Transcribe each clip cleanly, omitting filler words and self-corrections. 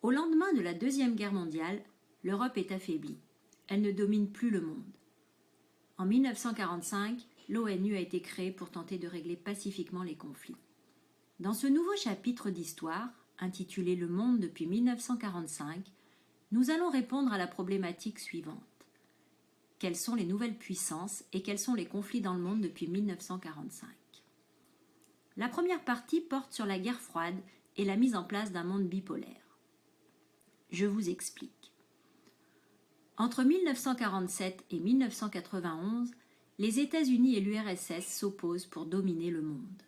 Au lendemain de la Deuxième Guerre mondiale, l'Europe est affaiblie. Elle ne domine plus le monde. En 1945, l'ONU a été créée pour tenter de régler pacifiquement les conflits. Dans ce nouveau chapitre d'histoire, intitulé « Le monde depuis 1945 », nous allons répondre à la problématique suivante. Quelles sont les nouvelles puissances et quels sont les conflits dans le monde depuis 1945 ? La première partie porte sur la guerre froide et la mise en place d'un monde bipolaire. Je vous explique. Entre 1947 et 1991, les États-Unis et l'URSS s'opposent pour dominer le monde.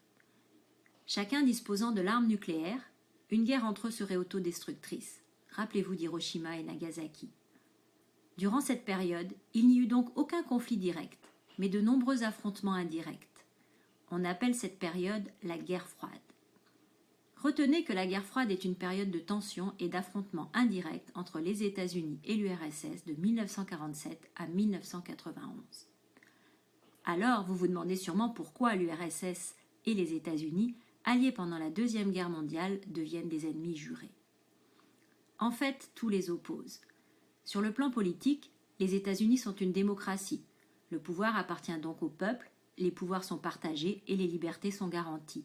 Chacun disposant de l'arme nucléaire, une guerre entre eux serait autodestructrice. Rappelez-vous d'Hiroshima et Nagasaki. Durant cette période, il n'y eut donc aucun conflit direct, mais de nombreux affrontements indirects. On appelle cette période la guerre froide. Retenez que la guerre froide est une période de tension et d'affrontements indirects entre les États-Unis et l'URSS de 1947 à 1991. Alors, vous vous demandez sûrement pourquoi l'URSS et les États-Unis, alliés pendant la Deuxième Guerre mondiale, deviennent des ennemis jurés. En fait, tout les oppose. Sur le plan politique, les États-Unis sont une démocratie. Le pouvoir appartient donc au peuple, les pouvoirs sont partagés et les libertés sont garanties.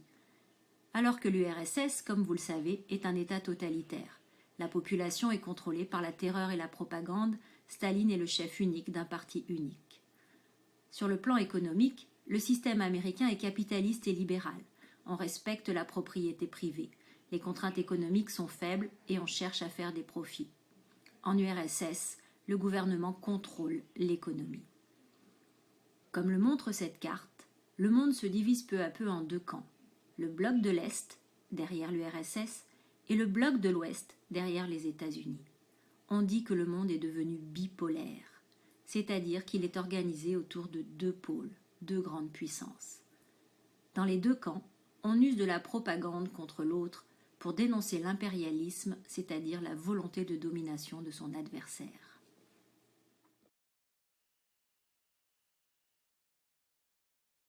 Alors que l'URSS, comme vous le savez, est un État totalitaire. La population est contrôlée par la terreur et la propagande, Staline est le chef unique d'un parti unique. Sur le plan économique, le système américain est capitaliste et libéral. On respecte la propriété privée. Les contraintes économiques sont faibles et on cherche à faire des profits. En URSS, le gouvernement contrôle l'économie. Comme le montre cette carte, le monde se divise peu à peu en deux camps. Le bloc de l'Est, derrière l'URSS, et le bloc de l'Ouest, derrière les États-Unis. On dit que le monde est devenu bipolaire, c'est-à-dire qu'il est organisé autour de deux pôles, deux grandes puissances. Dans les deux camps, on use de la propagande contre l'autre pour dénoncer l'impérialisme, c'est-à-dire la volonté de domination de son adversaire.